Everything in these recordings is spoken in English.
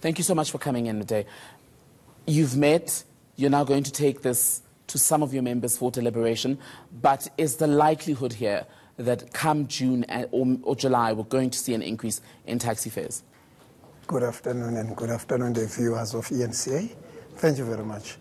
Thank you so much for coming in today. You've met, you're now going to take this to some of your members for deliberation, but is the likelihood here that come June or July we're going to see an increase in taxi fares? Good afternoon, and good afternoon to the viewers of ENCA. Thank you very much.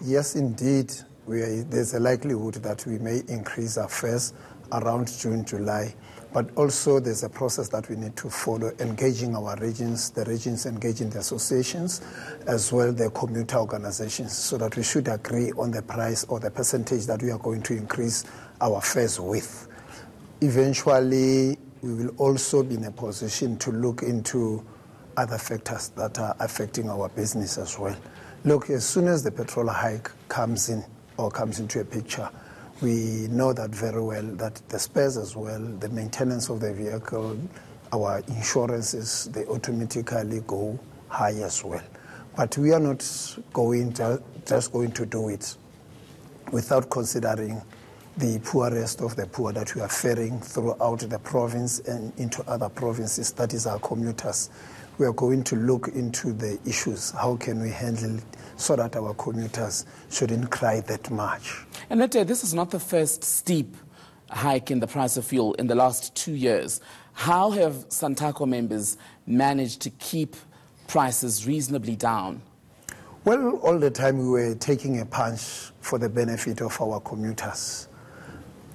Yes, indeed, there's a likelihood that we may increase our fares around June, July. But also there's a process that we need to follow, engaging our regions, the regions engaging the associations, as well the commuter organizations, so that we should agree on the price or the percentage that we are going to increase our fares with. Eventually, we will also be in a position to look into other factors that are affecting our business as well. Look, as soon as the petrol hike comes in or comes into a picture, we know that very well, that the spares as well, the maintenance of the vehicle, our insurances, they automatically go high as well. But we are not just going to do it without considering the poorest of the poor that we are faring throughout the province and into other provinces, that is our commuters. We are going to look into the issues. How can we handle it so that our commuters shouldn't cry that much? And this is not the first steep hike in the price of fuel in the last 2 years. How have Santaco members managed to keep prices reasonably down? Well, all the time we were taking a punch for the benefit of our commuters.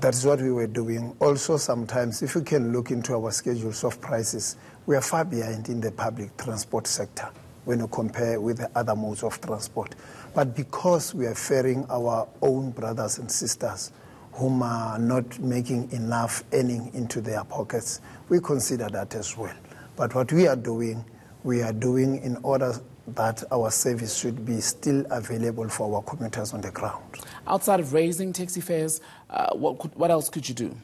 That's what we were doing. Also, sometimes, if you can look into our schedules of prices, we are far behind in the public transport sector when you compare with the other modes of transport. But because we are faring our own brothers and sisters whom are not making enough earning into their pockets, we consider that as well. But what we are doing in order that our service should be still available for our commuters on the ground. Outside of raising taxi fares, what else could you do?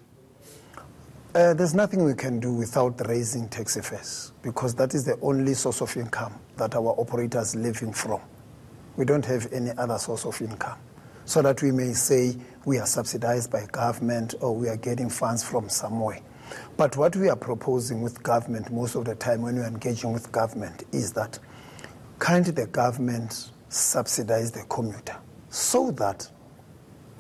There's nothing we can do without raising taxi fares, because that is the only source of income that our operators are living from. We don't have any other source of income, so that we may say we are subsidized by government or we are getting funds from somewhere. But what we are proposing with government most of the time when we are engaging with government is that can't the government subsidize the commuter so that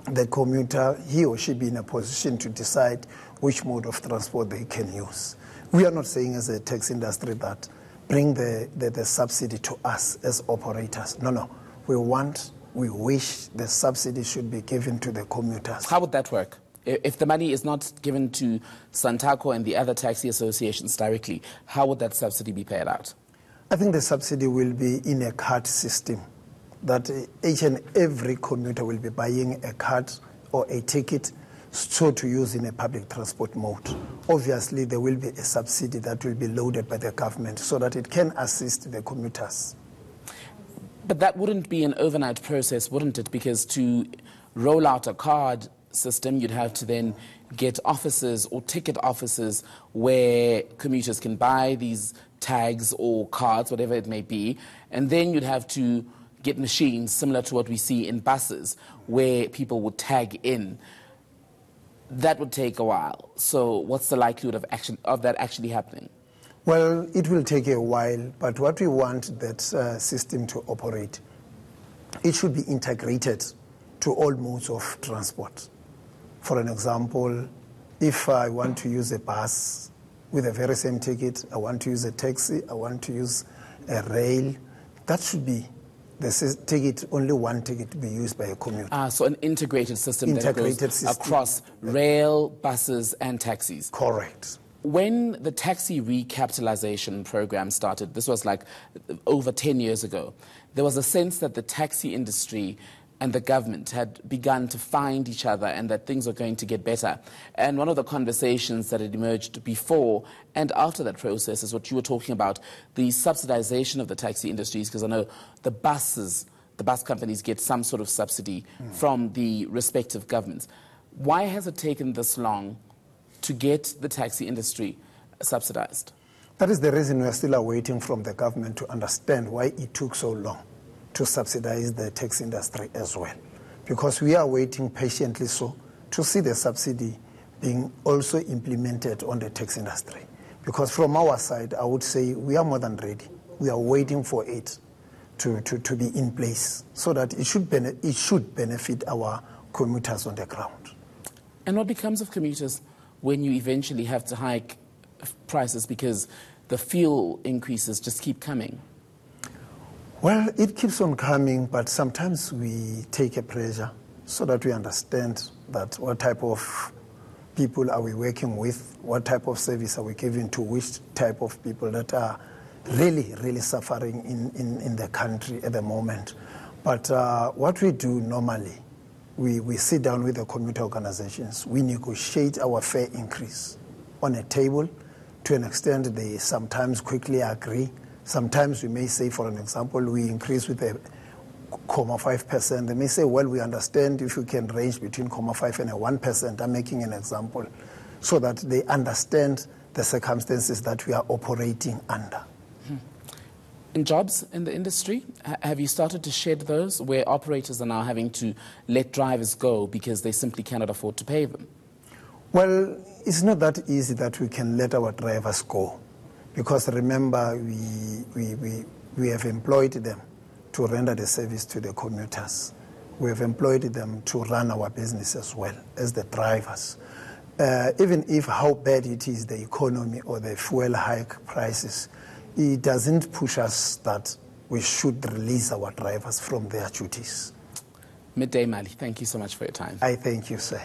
the commuter, he or she, be in a position to decide which mode of transport they can use. We are not saying as a taxi industry that bring the subsidy to us as operators. No. We wish the subsidy should be given to the commuters. How would that work? If the money is not given to Santaco and the other taxi associations directly, how would that subsidy be paid out? I think the subsidy will be in a card system, that each and every commuter will be buying a card or a ticket so to use in a public transport mode. Obviously, there will be a subsidy that will be loaded by the government so that it can assist the commuters. But that wouldn't be an overnight process, wouldn't it? Because to roll out a card system, you'd have to then get offices or ticket offices where commuters can buy these tags or cards, whatever it may be, and then you'd have to get machines similar to what we see in buses where people would tag in. That would take a while. So what's the likelihood of that actually happening? Well, it will take a while, but what we want that system to operate, it should be integrated to all modes of transport. For an example, if I want to use a bus with the very same ticket, I want to use a taxi, I want to use a rail, that should be the ticket, only one ticket to be used by a commuter. So an integrated system that goes across rail, buses and taxis. Correct. When the taxi recapitalization program started, this was like over 10 years ago, there was a sense that the taxi industry and the government had begun to find each other and that things were going to get better. And one of the conversations that had emerged before and after that process is what you were talking about, the subsidization of the taxi industries, because I know the bus companies get some sort of subsidy from the respective governments. Why has it taken this long to get the taxi industry subsidized? That is the reason we are still awaiting from the government to understand why it took so long to subsidize the taxi industry as well. Because we are waiting patiently to see the subsidy being also implemented on the taxi industry. Because from our side, I would say we are more than ready. we are waiting for it to be in place so that it should benefit our commuters on the ground. And what becomes of commuters when you eventually have to hike prices because the fuel increases just keep coming? Well, it keeps on coming, but sometimes we take a pressure so that we understand that what type of people are we working with, what type of service are we giving to which type of people that are really, really suffering in the country at the moment. But what we do normally, we sit down with the commuter organizations, we negotiate our fare increase on a table. To an extent, they sometimes quickly agree. Sometimes we may say, for an example, we increase with a 0.5%. They may say, well, we understand if you can range between 0.5 and a 1%. I'm making an example, so that they understand the circumstances that we are operating under. In jobs in the industry, have you started to shed those where operators are now having to let drivers go because they simply cannot afford to pay them? Well, it's not that easy that we can let our drivers go, because remember, we have employed them to render the service to the commuters. We have employed them to run our business as well as the drivers. Even if how bad it is, the economy or the fuel hike prices, it doesn't push us that we should release our drivers from their duties. Midday Mali, thank you so much for your time. I thank you, sir.